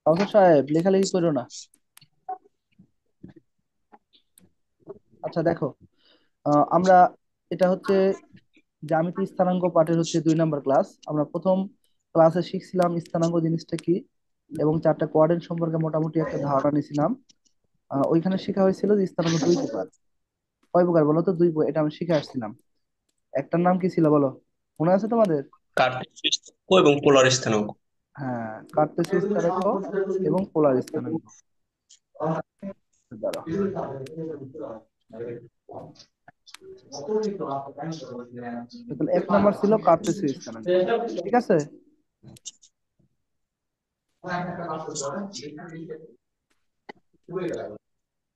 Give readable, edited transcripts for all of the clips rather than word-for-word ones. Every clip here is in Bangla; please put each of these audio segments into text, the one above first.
কাউসার সাহেব লেখালেখি করো না। আচ্ছা দেখো, আমরা এটা হচ্ছে জ্যামিতি স্থানাঙ্ক পাঠের হচ্ছে 2 নম্বর ক্লাস। আমরা প্রথম ক্লাসে শিখছিলাম স্থানাঙ্ক জিনিসটা কি, এবং চারটা কোয়াড্রেন্ট সম্পর্কে মোটামুটি একটা ধারণা নিয়েছিলাম। ওইখানে শেখা হয়েছিল যে স্থানাঙ্ক 2 প্রকার। কয় প্রকার বলো তো? 2 প্রকার, এটা আমি শিখে আসছিলাম। একটার নাম কি ছিল বলো, মনে আছে তোমাদের? কার্টেসীয় স্থানাঙ্ক এবং পোলার স্থানাঙ্ক। হ্যাঁ, কার্তেশীয় স্থানাঙ্ক এবং পোলার স্থানাঙ্ক। দাঁড়াও। তাহলে 1 নম্বর ছিল কার্তেশীয় স্থানাঙ্ক, ঠিক আছে।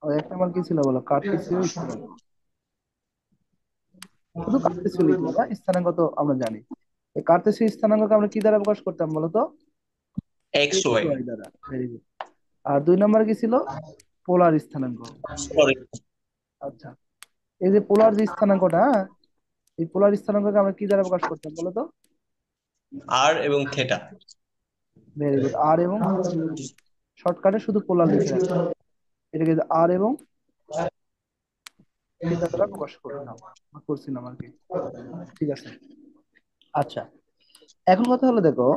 আর 1 নম্বর কি ছিল বলো? কার্তেশীয় স্থানাঙ্ক। শুধু কার্তেশীয় লিখবো, হ্যাঁ, স্থানাঙ্ক তো আমরা জানি। এই কার্তেশীয় স্থানাঙ্ককে আমরা কি দ্বারা প্রকাশ করতাম বলো তো? X X Y. ওয়াই দ্বারা। Very good. আর 2 নম্বর কি ছিল? পোলার স্থানাঙ্ক। আচ্ছা, এই যে পোলার যে স্থানাঙ্কটা, হ্যাঁ, এই পোলার স্থানাঙ্ককে আমরা কি দ্বারা প্রকাশ করতাম বলো তো? আর এবং থেটা। ভেরি গুড, আর এবং শর্টকাটে শুধু পোলার লিখে রাখতাম, এটাকে আর এবং থিটা দ্বারা প্রকাশ করতাম বা করছিলাম আর কি। ঠিক আছে। আচ্ছা, এখন কথা হলো দেখো,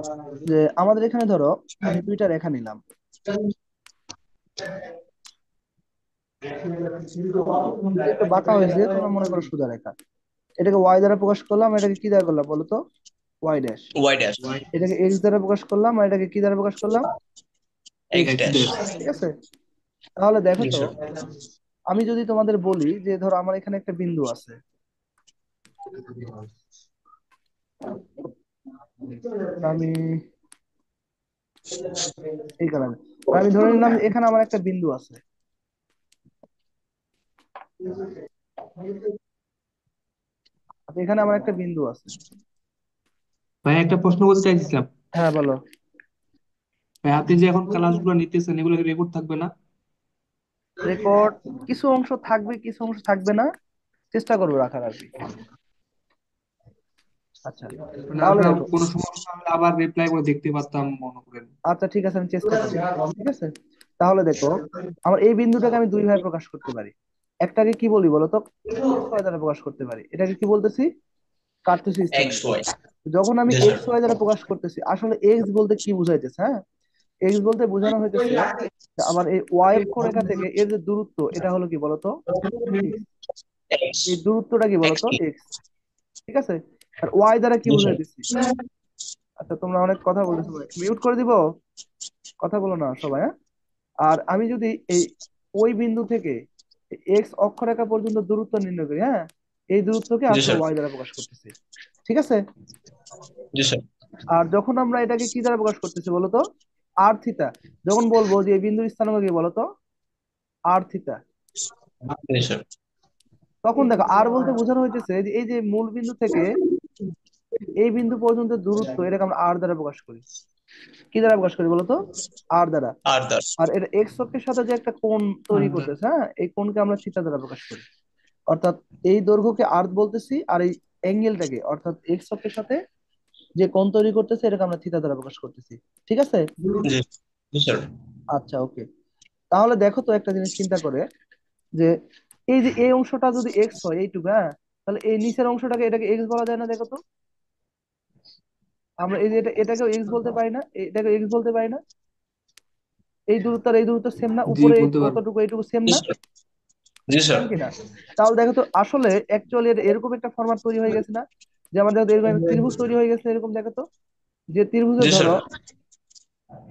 যে আমাদের এখানে ধরো আমি 2টা রেখা নিলাম। এটা একটু বাঁকা হয়েছে, তোমরা মনে করো সোজা রেখা। এটাকে ওয়াই দ্বারা প্রকাশ করলাম, এটাকে কি দ্বারা করলাম বলো তো? Y dash. Y dash. এটাকে এক্স দ্বারা প্রকাশ করলাম, আর এটাকে কি দ্বারা প্রকাশ করলাম? X X dash. ড্যাশ। ঠিক আছে। তাহলে দেখো জি তো, স্যার। আমি যদি তোমাদের বলি যে ধরো আমার এখানে একটা বিন্দু আছে, আমি এই কারণে আমি ধরে নিলাম যে এখানে আমার একটা বিন্দু আছে। আচ্ছা, এখানে আমার একটা বিন্দু আছে। ভাই একটা প্রশ্ন করতে চাইছিলাম। হ্যাঁ বলো। ভাই আপনি যে এখন ক্লাসগুলো নিতেছেন এগুলো রেকর্ড থাকবে না? রেকর্ড কিছু অংশ থাকবে, কিছু অংশ থাকবে না, চেষ্টা করবো রাখার আর কি। আচ্ছা, মানে তাহলে আপনার দেখো। কোনো সমস্যা হলে আবার রিপ্লাই করে দেখতে পারতাম মনে করেন। আচ্ছা ঠিক আছে, আমি চেষ্টা করবো। ঠিক আছে, তাহলে দেখো, আমার এই বিন্দুটাকে আমি দুই ভাবে প্রকাশ করতে পারি। একটাকে কি বলি বলতো? এক্স ওয়াই দ্বারা প্রকাশ করতে পারি। এটাকে কি বলতেছি? কার্তেশীয় এক্স স্থানাঙ্ক। ওয়াই। যখন আমি জি স্যার। এক্স ওয়াই দ্বারা প্রকাশ করতেছি, আসলে এক্স বলতে কি বুঝাইতেছে? হ্যাঁ, এক্স বলতে বোঝানো হইতেছে যে আমার এই ওয়াই অক্ষরেখা থেকে এর যে দূরত্ব, এটা হলো কি বলতো? এক্স। এক্স। এই দূরত্বটা কি এক্স বলতো? টি। এক্স। ঠিক আছে। আর ওয়াই দ্বারা কি জি স্যার। বুঝাইতেছি? আচ্ছা, তোমরা অনেক কথা বলতেছো ভাই, মিউট করে দিব, কথা বলো না সবাই, হ্যাঁ। আর আমি যদি এই ওই বিন্দু থেকে এক্স অক্ষরেখা পর্যন্ত দূরত্ব নির্ণয় করি, হ্যাঁ, এই দূরত্বকে জি আসলে স্যার। ওয়াই দ্বারা প্রকাশ করতেছি। ঠিক আছে। জি স্যার। আর যখন আমরা এটাকে কি দ্বারা প্রকাশ করতেছি বলতো? আর থিতা। যখন বলবো যে এই বিন্দুর স্থানাঙ্ক কি বলতো? আর থিতা। জি স্যার। তখন দেখো, আর বলতে বোঝানো হইতেছে যে এই যে মূল বিন্দু থেকে এই বিন্দু পর্যন্ত দূরত্ব, এটাকে আমরা আর দ্বারা প্রকাশ করি। কি দ্বারা প্রকাশ করি বলতো? আর দ্বারা। আর দাস। আর এটা এক্স অক্ষের সাথে যে একটা কোণ তৈরি আচ্ছা। করতেছে, হ্যাঁ, এই কোণকে আমরা থিটা দ্বারা প্রকাশ করি। অর্থাৎ এই দৈর্ঘ্যকে আর বলতেছি, আর এই অ্যাঙ্গেলটাকে অর্থাৎ এক্স অক্ষের সাথে যে কোণ তৈরি করতেছে, এটাকে আমরা থিটা দ্বারা প্রকাশ করতেছি। ঠিক আছে। জি। জি স্যার। আচ্ছা ওকে। তাহলে দেখো তো একটা জিনিস চিন্তা করে, যে এই যে এই অংশটা যদি এক্স হয় এইটুকু, হ্যাঁ, তাহলে এই নিচের অংশটাকে এটাকে এক্স বলা যায় না? দেখো তো, আমরা এই যে এটাকে এক্স বলতে পারি না, এটাকে এক্স বলতে পারি না? এই দূরত্ব আর এই দূরত্ব সেম না? জি উপরে বলতে পারবো। কতটুকু, এইটুকু সেম জি না? স্যার। জি স্যার। সেম কিনা? তাহলে দেখো তো, আসলে অ্যাকচুয়ালি এরকম একটা ফরম্যাট তৈরি হয়ে গেছে না, যে আমাদের এরকম একটা ত্রিভুজ তৈরি হয়ে গেছে এরকম, দেখো তো, যে ত্রিভুজে জি স্যার। ধরো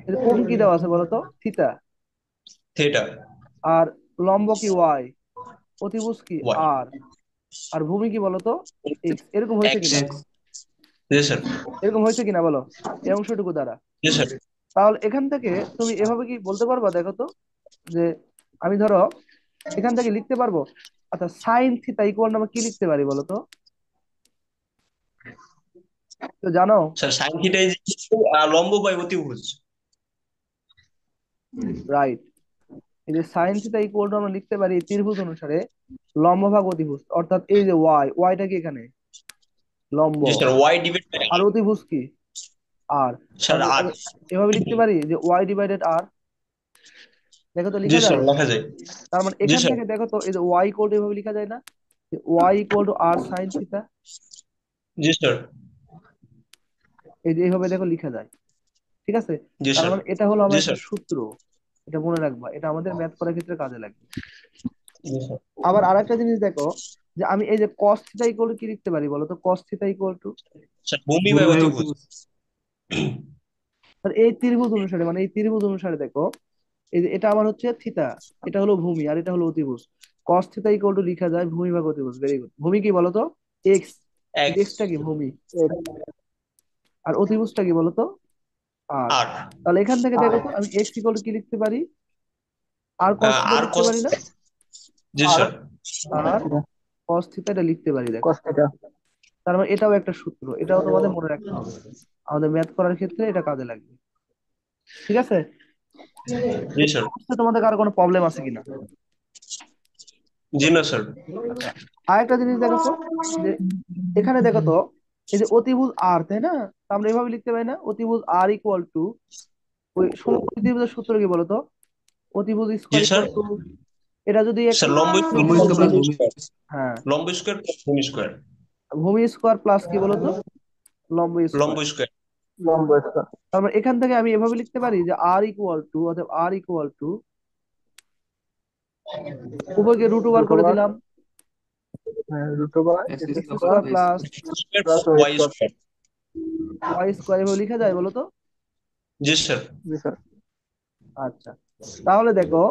এই যে কোণ কি দেওয়া আছে বলতো? থিতা। থেটা। আর লম্ব কি ওয়াই, অতিভুজ কি ওয়াই। আর, আর ভূমি কি বলতো? এক্স। এরকম হয়েছে এক্স। কিনা? এক্স। জি স্যার। এরকম হয়েছে কিনা বলো, এই অংশটুকু দ্বারা? জি স্যার। তাহলে এখান থেকে তুমি এভাবে কি বলতে পারবা দেখো তো, যে আমি ধরো এখান থেকে লিখতে পারবো, আচ্ছা সাইন থিটা ইকুয়াল আমরা কি লিখতে পারি বলো তো? তো জানো? স্যার সাইন থিটা ইজ লম্ব বাই অতিভুজ। রাইট। এই যে সাইন থিটা ইকুয়াল আমরা লিখতে পারি এই ত্রিভুজ অনুসারে লম্ব ভাগ অতিভুজ, অর্থাৎ এই যে ওয়াইটা কি এখানে? লম্ব। জি স্যার। ওয়াই ডিভাইড বাই আর আর। অতিভুজ কি? আর স্যার তাহলে আর। এভাবে লিখতে পারি যে ওয়াই ডিভাইডেড আর। দেখো তো জি লিখা স্যার যায়। লেখা যায়। তার মানে জি এখান স্যার। থেকে দেখো তো এই যে ওয়াই ইকুয়াল টু এভাবে লেখা যায় না, Y equal to R sine theta. জি স্যার। এই যে এইভাবে দেখো লেখা যায়। ঠিক আছে। জি তার স্যার। মানে এটা হলো জি আমার একটা স্যার। সূত্র। এটা মনে রাখবা, এটা আমাদের ম্যাথ করার ক্ষেত্রে কাজে লাগবে। জি স্যার। আবার আরেকটা জিনিস দেখো, যে আমি এই যে cos থিটা ইকুয়াল টু কি লিখতে পারি বলো তো? cos theta equal two, sir ভূমি ভূমি বাই বাই অতিভুজ। অতিভুজ। এই ত্রিভুজ অনুসারে, মানে এই ত্রিভুজ অনুসারে দেখো, এই যে এটা আমার হচ্ছে থিতা, এটা হলো ভূমি, আর এটা হলো অতিভুজ। cos থিটা ইকুয়াল টু লিখা যায় ভূমি ভাগ অতিভুজ। Very good. ভূমি কি বলতো? এক্স। এক্স। এক্সটা কি? ভূমি। আর অতিভুজটা কি বলতো? আর। আর। তাহলে এখান থেকে দেখো তো আমি এক্স ইকুয়াল টু কি লিখতে পারি? আর cos থিটা আর লিখতে কস। পারি না? জি স্যার। আর cos থিটা এটা লিখতে পারি দেখো। তার মানে এটাও একটা সূত্র, এটাও তোমাদের মনে রাখতে হবে। আমাদের ম্যাথ করার ক্ষেত্রে এটা কাজে লাগবে। ঠিক আছে। জি স্যার। বুঝতে তোমাদের কারো কোনো প্রবলেম আছে কিনা? জি না স্যার। আচ্ছা, আরেকটা জিনিস দেখো তো, যে এখানে দেখো তো, এই যে অতিভুজ আর, তাই না? তা আমরা এভাবে লিখতে পারি না, অতিভুজ আর ইকুয়াল টু ওই সমকোণী ত্রিভুজের সূত্র কি বলতো? অতিভুজ G square sir. Equal to, এটা যদি একটা স্যার লম্ব লম্ব স্কয়ার স্কয়ার প্লাস প্লাস ভূমি ভূমি স্কয়ার। হ্যাঁ, লম্ব স্কয়ার প্লাস ভূমি স্কয়ার। ভূমি স্কোয়ার প্লাস কি বলতো? লম্ব লম্ব স্কোয়ার। স্কয়ার। তার মানে এখান থেকে আমি এভাবে লিখতে পারি যে আর ইকুয়াল টু, অর্থাৎ আর ইকুয়াল টু, উভয়কে রুট ওভার করে দিলাম, X X square square plus plus square plus Y square. Y square, এভাবে লিখা যায় বলো তো? জি স্যার। আচ্ছা, তাহলে দেখো,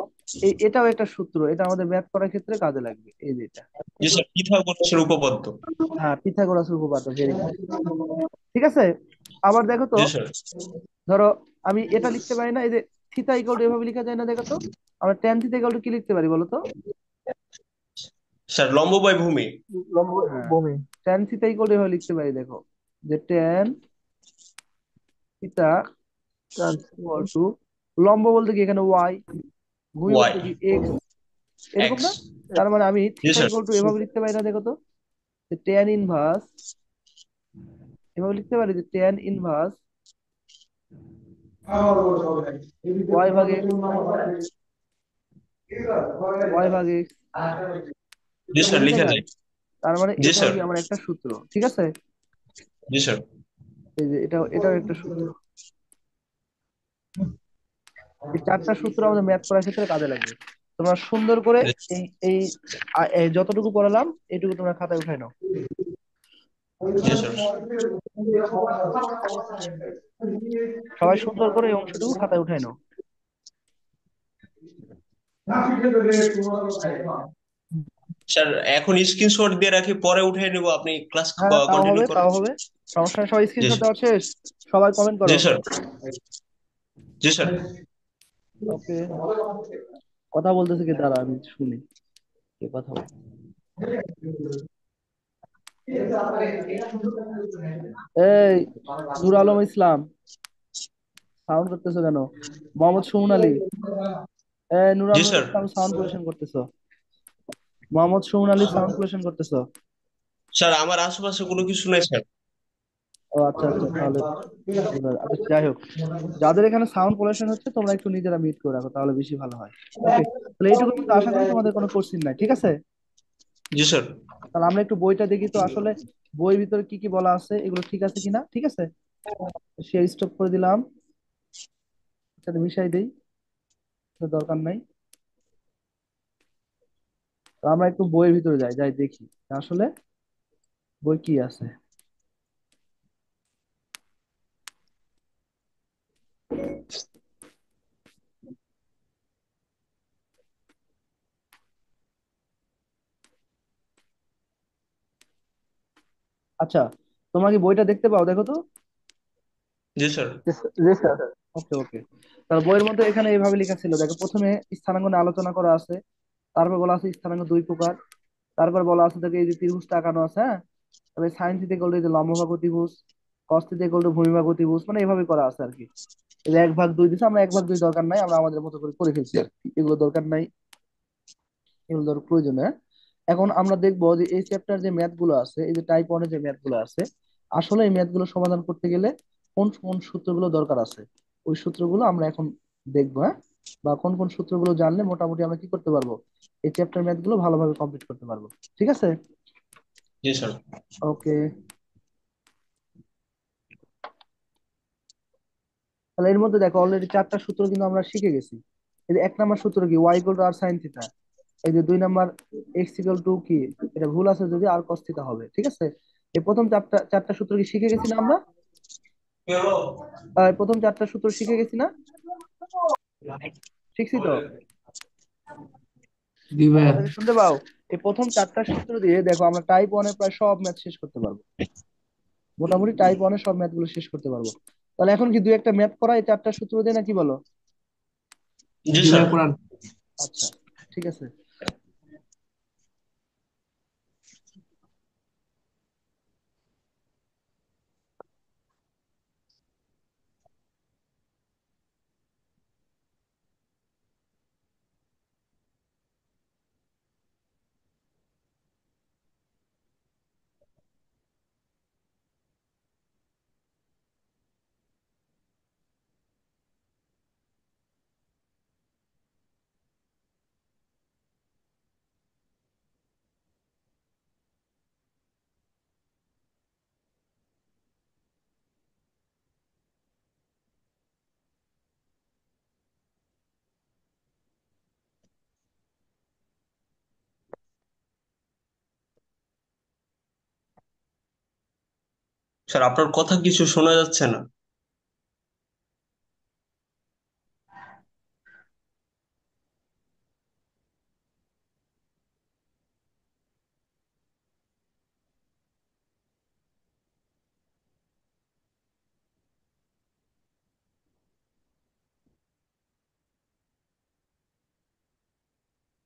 এটাও একটা সূত্র, এটা আমাদের ম্যাথ করার ক্ষেত্রে কাজে লাগবে, এই যে এটা। জি স্যার পিথাগোরাসের উপপাদ্য। হ্যাঁ, পিথাগোরাসের উপপাদ্য। Very good. ঠিক আছে। আবার দেখো তো, জি স্যার। ধরো আমি এটা লিখতে পারি না, এই যে থিতা ইকুয়াল টু এভাবে লিখা যায় না? দেখো তো, আমরা ট্যান থিতা ইকুয়াল টু কি লিখতে পারি বলো তো? স্যার লম্ব বাই ভূমি। হ্যাঁ, ট্যান থিতা ইকুয়াল টু এভাবে লিখতে পারি দেখো, যে ট্যান থিতা ইকুয়াল টু, লম্ব বলতে কি এখানে ওয়াই, ভূমি ওয়াই। বলতে কি এক্স, এরকম এক্স। না? তার মানে আমি জি থিতা স্যার। ইকুয়াল টু এভাবে লিখতে পারি না? দেখো তো, যে ট্যান ইনভার্স, এভাবে লিখতে পারি যে ট্যান ইনভার্স ওয়াই ভাগ এক্স, ওয়াই ভাগ এক্স, জি এভাবে স্যার লিখা লিখা যায়। যায়। তার মানে জি এটাও স্যার। কি আমার একটা সূত্র? ঠিক আছে। জি স্যার। এই যে এটাও একটা সূত্র। এই চারটা সূত্র আমাদের ম্যাথ করার ক্ষেত্রে কাজে লাগবে। তোমরা সুন্দর করে এই এই এই যতটুকু পড়ালাম এইটুকু তোমরা খাতায় উঠাই নাও। জি স্যার। সবাই সুন্দর করে এই অংশটুকু খাতায় উঠাই নাও। স্যার এখন স্ক্রিনশট দিয়ে রাখি, পরে উঠে নিব, আপনি ক্লাস হ্যাঁ, তাও কন্টিনিউ হবে, করুন। তাও হবে। সমস্যা নেই, সবাই জি স্ক্রিনশট স্যার। দেওয়া শেষ? সবাই কমেন্ট জি করো। স্যার। জি স্যার। ওকে। কথা বলতেছে কি? দাঁড়া আমি শুনি কে কথা বলে। এই নূর আলম ইসলাম, সাউন্ড করতেছো কেন? মোহাম্মদ সুমন আলী, এই নূর জি আলম স্যার। ইসলাম সাউন্ড পলিউশন করতেছো। মোহাম্মদ সুমন আলী সাউন্ড পলিউশন করতেছো। স্যার আমার আশেপাশে কোনো কিছু নাই স্যার। ও আচ্ছা আচ্ছা, তাহলে আচ্ছা যাই হোক, যাদের এখানে সাউন্ড পলিউশন হচ্ছে তোমরা একটু নিজেরা মিউট করে রাখো, তাহলে বেশি ভালো হয়। ওকে, তাহলে এইটুকু কিন্তু আশা করি তোমাদের কোনো কোশ্চিন নাই। ঠিক আছে। জি স্যার। তাহলে আমরা একটু বইটা দেখি তো, আসলে বইয়ের ভিতরে কি কি বলা আছে, এগুলো ঠিক আছে কিনা। ঠিক আছে, শেয়ার স্টপ করে দিলাম, সাথে মিশাই দেই, এটা দরকার নাই। তো আমরা একটু বইয়ের ভিতরে যাই, যাই দেখি আসলে বই কি আছে। আচ্ছা, তোমরা কি বইটা দেখতে পাও? দেখো তো। জি স্যার। ওকে ওকে। তাহলে বইয়ের মধ্যে এখানে এইভাবে লেখা ছিল, দেখো প্রথমে স্থানাঙ্ক নিয়ে আলোচনা করা আছে, তারপর বলা আছে স্থানাঙ্ক দুই প্রকার, তারপর বলা আছে দেখো এই যে ত্রিভুজটা আঁকানো আছে, হ্যাঁ, তবে সাইন থিটা ইকুয়াল টু এই যে লম্বভাগ অতিভুজ, কস থিটা ইকুয়াল টু ভূমিভাগ অতিভুজ, মানে এইভাবে করা আছে আর কি। এই যে এক ভাগ দুই দিছে, আমরা এক ভাগ দুই দরকার নাই, আমরা আমাদের মতো করে করে ফেলছি আর কি। এগুলো দরকার নাই, এগুলো প্রয়োজন, হ্যাঁ। এখন আমরা দেখবো যে এই চ্যাপ্টার যে ম্যাথ গুলো আছে, এই যে টাইপ ওয়ানের যে ম্যাথ গুলো আছে, আসলে এই ম্যাথ গুলো সমাধান করতে গেলে কোন কোন সূত্রগুলো দরকার আছে, ওই সূত্রগুলো আমরা এখন দেখবো, হ্যাঁ। বা কোন কোন সূত্রগুলো জানলে মোটামুটি আমরা কি করতে পারবো, এই চ্যাপ্টার ম্যাথ গুলো ভালোভাবে কমপ্লিট করতে পারবো। ঠিক আছে। জি স্যার। ওকে। তাহলে এর মধ্যে দেখো অলরেডি চারটা সূত্র কিন্তু আমরা শিখে গেছি। এই যে 1 নম্বর সূত্র কি, Y equal to R sine theta. এই যে 2 নম্বর, এক্স ইকুয়াল টু কি, এটা ভুল আছে যদি আর কস থিটা হবে। ঠিক আছে। এই প্রথম চারটা চারটা সূত্র কি শিখে গেছি না আমরা? প্রথম চারটা সূত্র শিখে গেছি না? শিখছি তো? জি ভাইয়া। কথা কি শুনতে পাও? এই প্রথম চারটা সূত্র দিয়ে দেখো আমরা টাইপ ওয়ানের প্রায় সব ম্যাথ শেষ করতে পারবো। মোটামুটি টাইপ ওয়ানের সব ম্যাথ গুলো শেষ করতে পারবো। তাহলে এখন কি দুই একটা ম্যাথ করা এই চারটা সূত্র দিয়ে, নাকি বলো? জি জি স্যার। ভাইয়া পড়ান। আচ্ছা, ঠিক আছে। স্যার আপনার কথা কিছু শোনা যাচ্ছে না।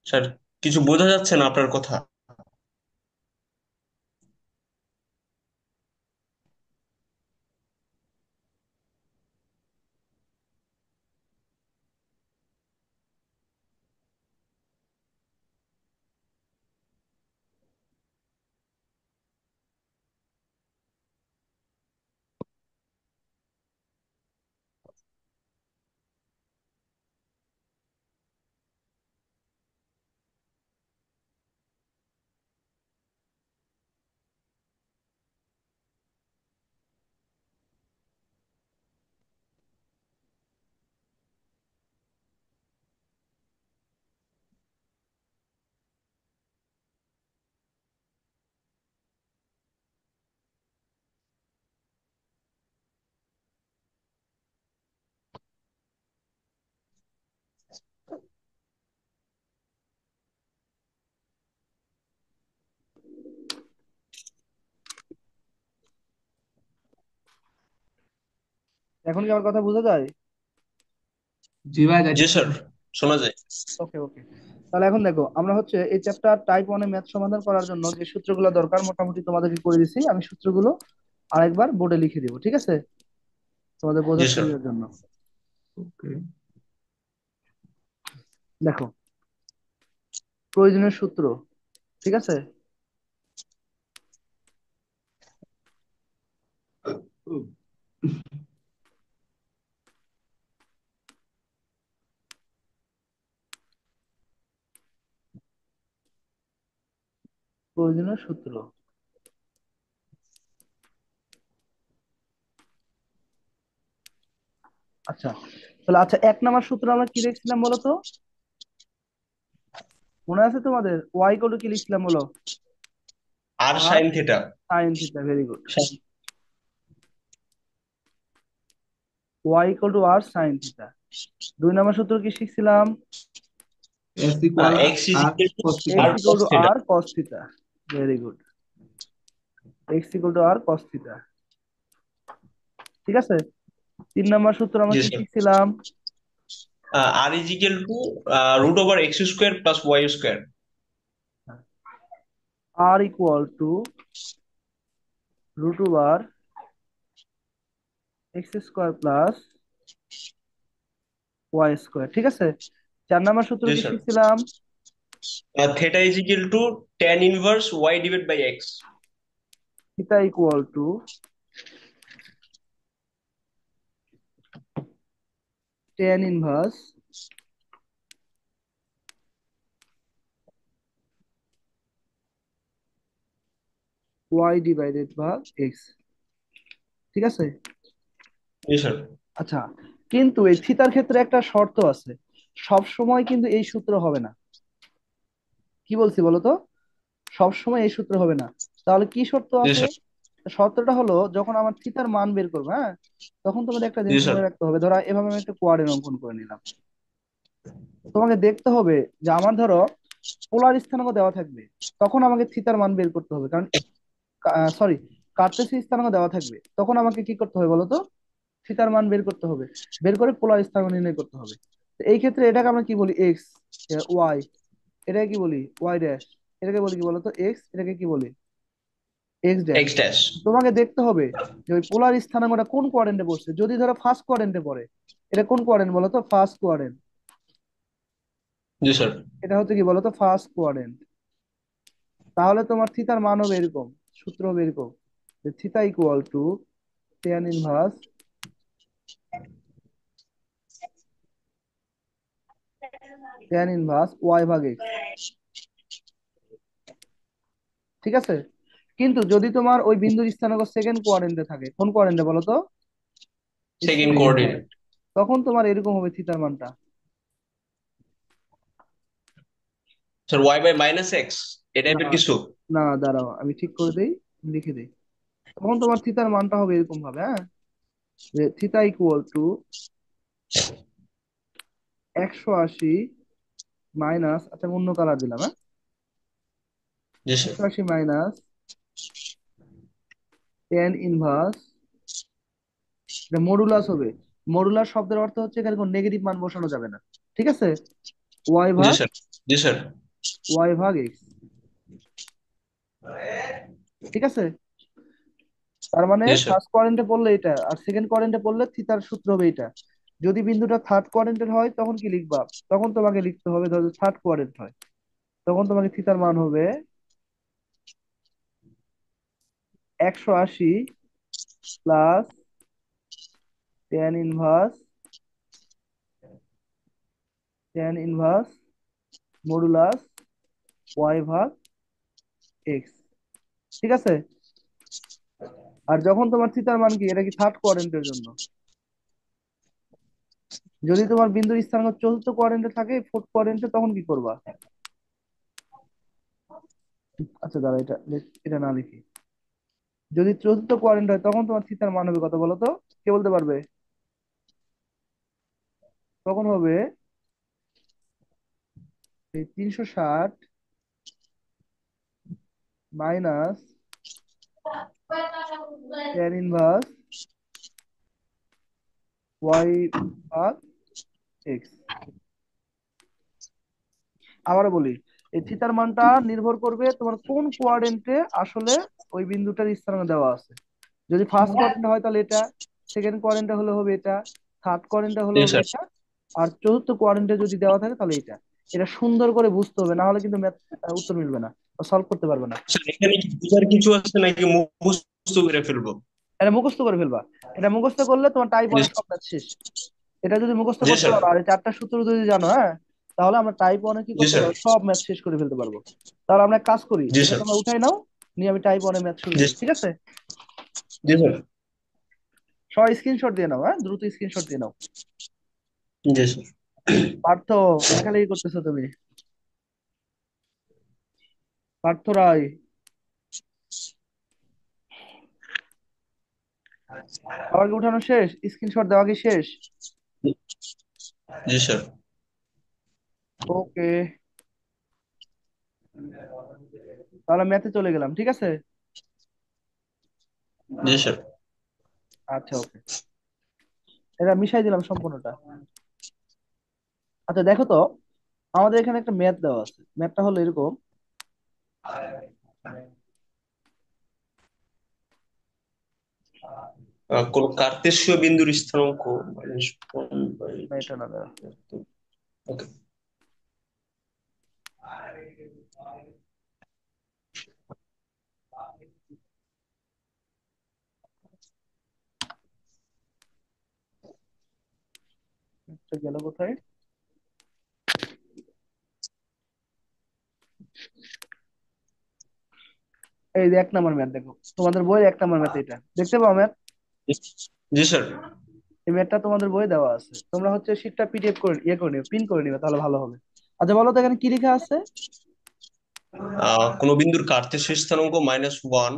স্যার কিছু বোঝা যাচ্ছে না আপনার কথা। এখন কি আমার কথা বোঝা যায়? জি ভাইয়া জি যাইতেছে। স্যার, শোনা যায়। ওকে ওকে। তাহলে এখন দেখো আমরা হচ্ছে এই চ্যাপ্টার টাইপ ওয়ানে ম্যাথ সমাধান করার জন্য যে সূত্রগুলো দরকার মোটামুটি তোমাদেরকে করে দিছি, আমি সূত্রগুলো আরেকবার বোর্ডে লিখে দিব। ঠিক আছে, তোমাদের জি বোঝার স্যার। সুবিধার জন্য। ওকে। দেখো, প্রয়োজনীয় সূত্র। ঠিক আছে। প্রয়োজনীয় সূত্র। আচ্ছা, তাহলে আচ্ছা 1 নম্বর সূত্র আমরা কি লিখছিলাম বলো তো? মনে আছে তোমাদের? ওয়াই ইকুয়াল টু কি লিখছিলাম বলো? R R sine theta. Sine theta, very good. Y equal to R sine theta. 2 নম্বর সূত্র কি শিখছিলাম? S equal X is R equal to cos theta. X R equal cos to theta. R cos theta, very good. X equal to R cos theta. ঠিক আছে। 3 নম্বর সূত্র আমরা জি কি স্যার। শিখছিলাম? R is equal to root over X square plus Y square. R equal to root over X square plus Y square. ঠিক আছে। 4 নম্বর সূত্র জি কি স্যার। শিখছিলাম? Theta is equal to tan inverse Y divide by X. Theta equal to tan inverse y divided by X. ঠিক আছে। জি স্যার। আচ্ছা, কিন্তু এই থিতার ক্ষেত্রে একটা শর্ত আছে, সব সময় কিন্তু এই সূত্র হবে না। কি বলছি বলো তো, সব সময় এই সূত্র হবে না। তাহলে কি শর্ত জি আছে? স্যার। শর্তটা হলো, যখন আমার থিতার মান বের করবে, হ্যাঁ, তখন তোমাদের একটা জি জিনিস স্যার। মনে রাখতে হবে। ধরো এভাবে আমি একটা কোয়াড্রেন্ট অঙ্কন করে নিলাম, তোমাকে দেখতে হবে যে আমার ধরো পোলার স্থানাঙ্ক দেওয়া থাকবে, তখন আমাকে থিতার মান বের করতে হবে। কারণ সরি, কার্তেশীয় স্থানাঙ্ক দেওয়া থাকবে, তখন আমাকে কি করতে হবে বলো তো, থিতার মান বের করতে হবে, বের করে পোলার স্থানাঙ্ক নির্ণয় করতে হবে। তো এই ক্ষেত্রে এটাকে আমরা কি বলি, এক্স, ওয়াই, এটাকে কি বলি ওয়াই ড্যাশ, এটাকে বলি কি বলতো এক্স, এটাকে কি বলি এক্স ড্যাশ। X dash. তোমাকে দেখতে হবে যে ওই পোলার স্থানাঙ্কটা কোন কোয়াড্রেন্টে পড়ছে। যদি ধরো ফার্স্ট কোয়াড্রেন্টে পড়ে, এটা কোন কোয়াড্রেন্ট বলো তো, ফার্স্ট কোয়াড্রেন্ট। জি স্যার। এটা হচ্ছে কি বলতো, ফার্স্ট কোয়াড্রেন্ট। তাহলে তোমার থিতার মান হবে এরকম, সূত্র হবে এরকম, যে theta equal to tan inverse Y ভাগ এক্স। ঠিক আছে। কিন্তু যদি তোমার ওই বিন্দুর স্থানাঙ্ক সেকেন্ড কোয়াড্রেন্টে থাকে, কোন কোয়াড্রেন্টে বলো তো, সেকেন্ড সেকেন্ড কোঅর্ডিনেট। কোয়াড্রেন্ট, তখন তোমার এরকম হবে থিতার মানটা। Sir Y by minus X, এই না, টাইপের কিছু। না, দাঁড়াও আমি ঠিক করে দেই, লিখে দেই। তখন তোমার থিতার মানটা হবে এরকম ভাবে, হ্যাঁ, যে থিতা ইকুয়াল টু 180 মাইনাস, আচ্ছা অন্য কালার দিলাম, হ্যাঁ, জি স্যার। 180 মাইনাস tan ইনভার্স, এটা মডুলাস হবে। মডুলাস শব্দের অর্থ হচ্ছে এখানে কোনো নেগেটিভ মান বসানো যাবে না। ঠিক আছে, ওয়াই জি ভাগ স্যার। জি স্যার। এক্স। ঠিক আছে। তার মানে জি স্যার। ফার্স্ট কোয়াড্রেন্টে পড়লে এটা, আর সেকেন্ড কোয়াড্রেন্টে পড়লে থিতার সূত্র হবে এটা। যদি বিন্দুটা থার্ড কোয়াড্রেন্টের হয় তখন কি লিখবা, তখন তোমাকে লিখতে হবে, ধরো থার্ড কোয়াড্রেন্ট হয়, তখন তোমাকে থিতার মান হবে 180 plus tan inverse modulus Y ভাগ এক্স। ঠিক আছে। আর যখন তোমার থিতার মান কি, এটা কি থার্ড কোয়াড্রেন্টের জন্য, যদি তোমার বিন্দুর স্থানাঙ্ক চতুর্থ কোয়াড্রেন্টে থাকে, ফোর্থ কোয়াড্রেন্টে, তখন কি করবা? আচ্ছা দাঁড়া, এটা না লিখি, যদি চতুর্থ কোয়াড্রেন্ট হয় তখন তোমার থিতার মান হবে কত বলো তো, কে বলতে পারবে? তখন হবে এই 360 মাইনাস tan ইনভার্স ওয়াই ভাগ এক্স। আবারও বলি, এই থিতার মানটা নির্ভর করবে তোমার কোন কোয়াড্রেন্টে আসলে ওই বিন্দুটার স্থানাঙ্ক দেওয়া আছে। যদি ফার্স্ট কোয়াড্রেন্ট হয় তাহলে এটা, সেকেন্ড কোয়াড্রেন্টে হলে হবে এটা, থার্ড কোয়াড্রেন্টে হলে জি হবে স্যার। এটা, আর চতুর্থ কোয়াড্রেন্টে যদি দেওয়া থাকে তাহলে এটা। এটা সুন্দর করে বুঝতে হবে, না হলে কিন্তু ম্যাথ উত্তর মিলবে না, সলভ করতে পারবে না। স্যার এখানে কি বুঝার কিছু আছে নাকি মুখস্থ করে ফেলবো? এটা মুখস্থ করে ফেলবা। এটা মুখস্থ করলে তোমার টাইপ জি অনেক সব ম্যাথ শেষ। এটা যদি মুখস্থ জি করতে স্যার। পারো আর এই চারটা সূত্র যদি জানো, হ্যাঁ, তাহলে আমরা টাইপ অনেক কি জি করতে স্যার। পারবো, সব ম্যাথ শেষ করে ফেলতে পারবো। তাহলে আমরা এক কাজ করি, জি এটা স্যার। তোমরা উঠাই নাও, নিয়ে আমি টাইপ অনে ম্যাথ শুরু জি করি, ঠিক আছে? জি স্যার। সবাই স্ক্রিনশট দিয়ে নাও, হ্যাঁ, দ্রুত স্ক্রিনশট দিয়ে নাও। জি স্যার। পার্থ, লেখালেখি করতেছো তুমি? পার্থ রায়, সবার কি উঠানো শেষ, স্ক্রিনশট দেওয়া কি শেষ? জি স্যার। ওকে, তাহলে ম্যাথে চলে গেলাম, ঠিক আছে। জি স্যার। আচ্ছা ওকে, এটা মিশাই দিলাম সম্পূর্ণটা। আচ্ছা দেখো তো, আমাদের এখানে একটা ম্যাথ দেওয়া আছে, ম্যাথটা হলো এরকম। কোন কার্তেশীয় বিন্দুর স্থানাঙ্ক minus 1 by না, এটা না, দাঁড়া। 2. ওকে। ম্যাথটা গেল কোথায়? এই যে 1 নম্বর ম্যাথ, দেখো তোমাদের বই 1 নম্বর ম্যাথ, এটা দেখতে পাও ম্যাথ? জি স্যার। এই ম্যাথটা তোমাদের বই দেওয়া আছে, তোমরা হচ্ছে শীটটা পিডিএফ করে করে নিবে, প্রিন্ট করে নিবে, তাহলে ভালো হবে। আচ্ছা বলো তো এখানে কি লেখা আছে? কোন বিন্দুর কার্তেশীয় স্থানাঙ্ক -1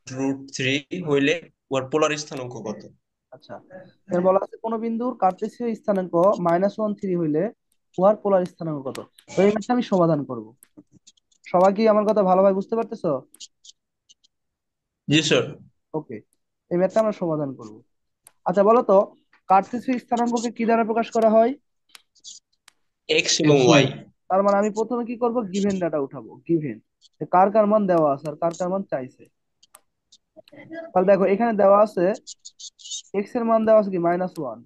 √3 হইলে উহার পোলার স্থানাঙ্ক কত? আচ্ছা, এর বলা আছে কোন বিন্দুর কার্তেশীয় স্থানাঙ্ক -1 3 হইলে উহার পোলার স্থানাঙ্ক কত। তো এই ম্যাথটা আমি সমাধান করব। সবাই কি আমার কথা ভালোভাবে বুঝতে পারতেছো? জি স্যার। ওকে, এই ম্যাথটা আমরা সমাধান করব। আচ্ছা বলো তো, কার্তেশীয় স্থানাঙ্ককে কি দ্বারা প্রকাশ করা হয়? এক্স এবং এক্স ওয়াই। ওয়াই। তার মানে আমি প্রথমে কি করব, গিভেন ডাটা উঠাবো, গিভেন কার কার মান দেওয়া আছে আর কার কার মান চাইছে। তাহলে দেখো এখানে দেওয়া আছে এক্স এর মান দেওয়া আছে কি -1।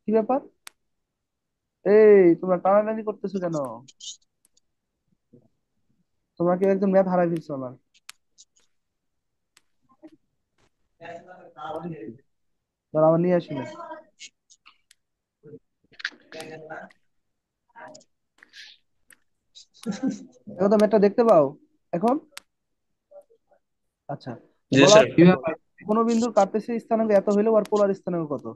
কি ব্যাপার, এই তোমরা টানাটানি করতেছো কেন? তোমরা কি একদম ম্যাথ হারাই ফেলছো আমার? আমাদের কি? দাঁড়াও, আবার নিয়ে আসি ম্যাথ। এখন তো ম্যাথটা দেখতে পাও এখন? আচ্ছা, জি বলা স্যার। আছে কি দেখো, ব্যাপার? কোন বিন্দুর কার্তেশীয় স্থানাঙ্ক এত হইলে আর পোলার স্থানাঙ্ক কত।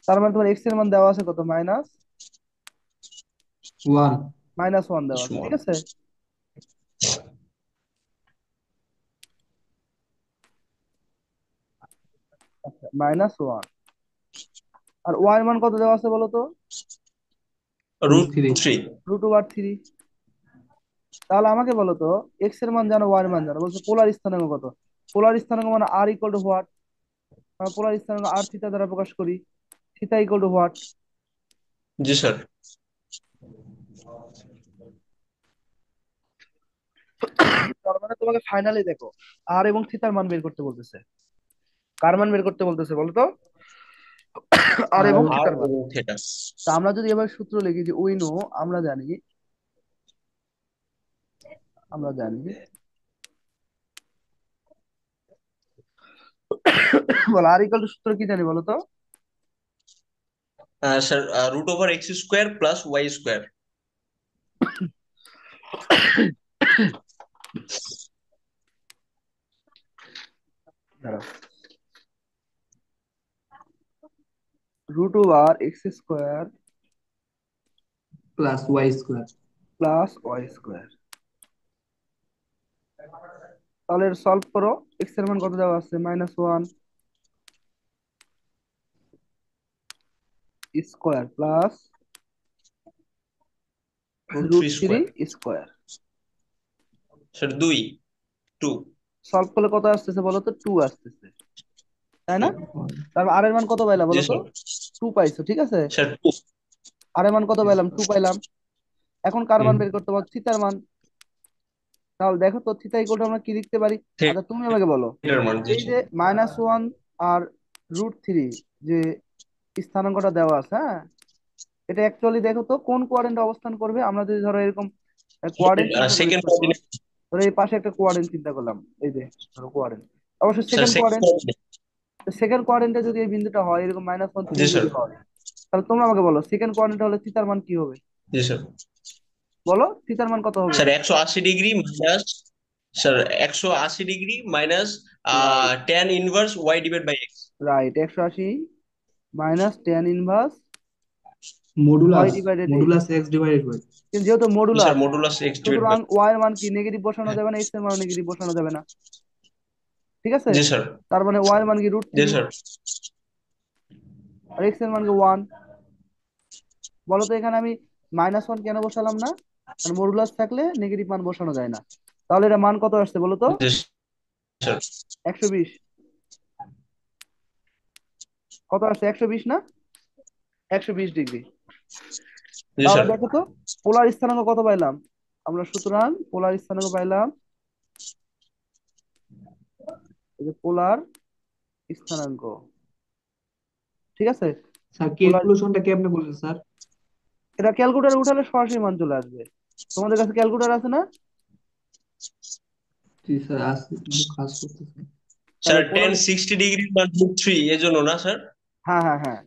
তার মানে তোমার এক্স এর মান দেওয়া আছে কত, ওয়ান। -1 দেওয়া আছে, ঠিক ওয়ান। আছে? আচ্ছা, -1, আর ওয়াই এর মান কত দেওয়া আছে বলো তো? Root root three. থ্রি √3। তাহলে আমাকে বলো তো, এক্স এর মান জানো, ওয়াই এর মান জানো, বলছো পোলার স্থানাঙ্ক কত। পোলার স্থানাঙ্ক মানে আর ইকুয়াল টু হোয়াট, আমরা পোলার স্থানাঙ্ক আর থিটা দ্বারা প্রকাশ করি, theta equal two what. G sir. তার মানে তোমাকে ফাইনালি দেখো আর এবং থিটার মান বের করতে বলতেছে। কার মান বের করতে বলতেছে বলো তো? আর আর এবং আর থিটার মান। এবং থিটা। তা আমরা যদি এবার সূত্র লিখি যে উই নো, আমরা জানি, আমরা জানি, বলো আর ইকুয়াল টু সূত্র কি জানি বলো তো? Sir, √(x²) + y²। দাঁড়াও, √(x²) plus Y square. +y²। তাহলে সলভ করো, এক্স এর মান কত দেওয়া আছে, -1 square plus √3 √3 square. Square. Sir 2, 2। Solve করলে কত আসতেছে বলো তো, 2 আসতেছে, তাই না? 2। তারপর আর এর মান কত পাইলা জি বলো তো? স্যার। 2 পাইছো, ঠিক আছে? স্যার 2। আর এর মান কত পাইলাম, 2 পাইলাম। এখন কার মান হুম। বের করতে পারো, থিতার মান। তাহলে দেখো তো থিতা ইকুয়াল টু আমরা কি লিখতে পারি? আচ্ছা তুমি আমাকে বলো, থিটার মান, জি এই স্যার। যে -1 আর √3 যে স্থানাঙ্কটা দেওয়া আছে, হ্যাঁ, এটা অ্যাকচুয়ালি দেখো তো কোন কোয়াড্রেন্টে অবস্থান করবে। আমরা যদি ধরো এরকম কোয়াড্রেন্ট চিন্তা করি, সেকেন্ড ছোট, কোঅর্ডিনেট। ধরো এই পাশে একটা কোয়াড্রেন্ট চিন্তা করলাম, এই যে ধরো কোয়াড্রেন্ট, অবশ্যই sir second second quadrant. Coordinate. Second কোয়াড্রেন্টে যদি এই বিন্দুটা হয় এরকম -1 3 জি স্যার। যদি হয়, তাহলে তোমরা আমাকে বলো সেকেন্ড কোয়াড্রেন্ট হলে থিতার মান কি হবে? জি স্যার। বলো থিতার মান কত হবে? Sir 180 degree minus, sir 180 degree minus right, tan−1 y/x। Right, 180 -tan−1 Y modulus. Divided X. Modulus X divided by. কিন্তু যেহেতু জি স্যার, মডুলাস, মডুলাস x/y। সুতরাং ওয়াই এর মান কি নেগেটিভ বসানো যাবে না, এক্স এর মান নেগেটিভ বসানো যাবে না, ঠিক আছে? জি স্যার। তার মানে ওয়াই এর মান কি জি √3, স্যার। আর এক্স এর মান কি 1। বলো তো এখানে আমি -1 কেন বসালাম না? কারণ মডুলাস থাকলে নেগেটিভ মান বসানো যায় না। তাহলে এটা মান কত আসছে বলো তো? জি স্যার। 120। কত আসছে, 120 না? 120 ডিগ্রি। জি তাহলে স্যার। দেখো তো পোলার স্থানাঙ্ক কত পাইলাম আমরা, সুতরাং পোলার স্থানাঙ্ক পাইলাম, এই যে পোলার স্থানাঙ্ক, ঠিক আছে? স্যার পোলার, ক্যালকুলেশনটা কেমনে করলেন স্যার? এটা ক্যালকুলেটর উঠালে সরাসরি মান চলে আসবে। তোমাদের কাছে ক্যালকুলেটর আছে না? জি স্যার আসছে, কিন্তু কাজ করতেছে। তাহলে স্যার পোলার, tan60 ডিগ্রি মান √3 এজন্য না স্যার? হ্যাঁ হ্যাঁ হ্যাঁ,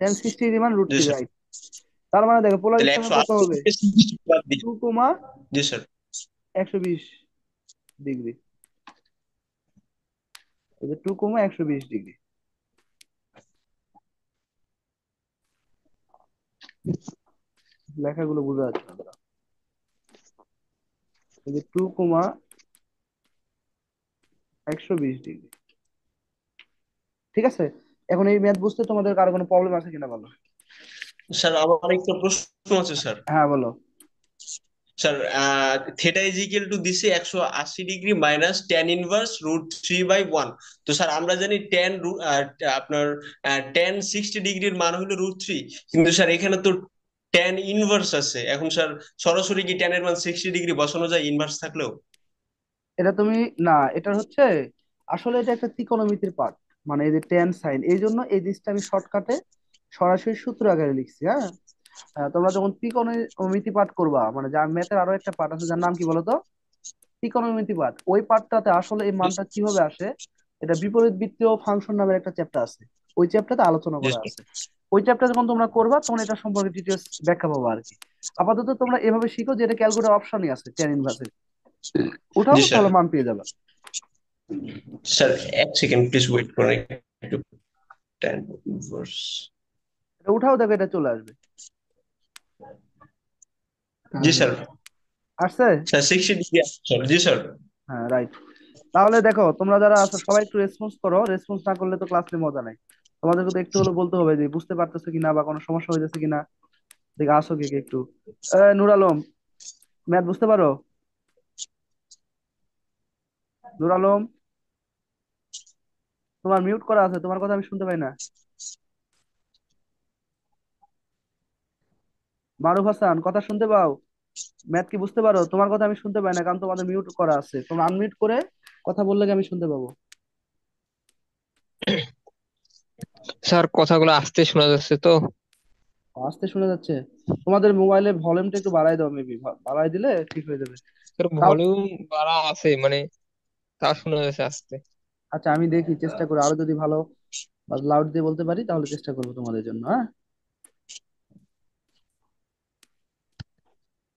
tan60 মান জি √3, স্যার। রাইট। তার মানে দেখো পোলার তাহলে স্থানাঙ্ক একশো কত আশি হবে? থেকে 60 বাদ দিই। 2, জি স্যার। 120 ডিগ্রি। এই যে 2, 120 ডিগ্রি। লেখাগুলো বোঝা যাচ্ছে না। এই যে 2, 120 ডিগ্রি। ঠিক আছে, এখন এই ম্যাথ বুঝতে তোমাদের কারো কোনো প্রবলেম আছে কিনা বলো। স্যার আমার একটা প্রশ্ন আছে স্যার। হ্যাঁ বলো। Sir theta is equal two দিছে 180 ডিগ্রি মাইনাস টেন ইনভার্স √3/1। তো স্যার আমরা জানি আপনার tan 60 ডিগ্রির মান হলো √3, কিন্তু স্যার এখানে তো টেন ইনভার্স আছে। এখন স্যার সরাসরি কি টেনের মান 60 ডিগ্রি বসানো যায় ইনভার্স থাকলেও? এটা তুমি, না, এটা হচ্ছে আসলে এটা একটা ত্রিকোণমিতির পার্ট, মানে এই যে টেন সাইন, এই জন্য এই জিনিসটা আমি শর্টকাটে সরাসরি সূত্র আকারে লিখছি। হ্যাঁ, তোমরা যখন ত্রিকোণমিতি পাঠ করবা, মানে যা ম্যাথের আরো একটা পার্ট আছে যার নাম কি বলতো, ত্রিকোণমিতি পার্ট, ওই পার্টটাতে আসলে এই জি মানটা কিভাবে আসে, এটা বিপরীত বৃত্তীয় ফাংশন নামের একটা চ্যাপ্টার আছে, ওই চ্যাপ্টারতে আলোচনা জি করা স্যার। আছে। ওই চ্যাপ্টার যখন তোমরা করবা তখন এটা সম্পর্কে ডিটেলস ব্যাখ্যা পাবা আর কি। আপাতত তোমরা এভাবে শিখো যে এটা ক্যালকুলেটর অপশনই আছে টেন ইনভার্সের, উঠাও জি স্যার। তাহলে মান পেয়ে যাবে। স্যার এক সেকেন্ড প্লিজ ওয়েট করুন একটু। Ten inverse. এটা উঠাও, দেখো এটা চলে আসবে। জি হ্যাঁ। স্যার। আসছে? স্যার 60 ডিগ্রি আছে স্যার। জি স্যার। হ্যাঁ, রাইট। তাহলে দেখো তোমরা যারা আছো সবাই একটু রেসপন্স করো, রেসপন্স না করলে তো ক্লাসে মজা নাই। তোমাদেরকে তো একটু হলে বলতে হবে যে বুঝতে পারতেছো কিনা বা কোনো সমস্যা হইতেছে কিনা। দেখে আসো কে কে একটু। নূর আলম, ম্যাথ বুঝতে পারো? নূর আলম, তোমার মিউট করা আছে, তোমার কথা আমি শুনতে পাই না। মারুফ হাসান, কথা শুনতে পাও? ম্যাথ কি বুঝতে পারো? তোমার কথা আমি শুনতে পাই না, কারণ তোমাদের মিউট করা আছে, তোমরা আনমিউট করে কথা বললে কি আমি শুনতে পাবো। স্যার কথাগুলো আস্তে শোনা যাচ্ছে তো। আস্তে শোনা যাচ্ছে? তোমাদের মোবাইলের ভলিউমটা একটু বাড়াই দাও, মেবি বাড়াই দিলে ঠিক হয়ে যাবে। স্যার তাও ভলিউম বাড়া আছে মানে, তা শোনা যাচ্ছে আস্তে। আচ্ছা, আমি দেখি চেষ্টা করে আরো যদি ভালো লাউড দিয়ে বলতে পারি তাহলে চেষ্টা করবো তোমাদের জন্য। হ্যাঁ।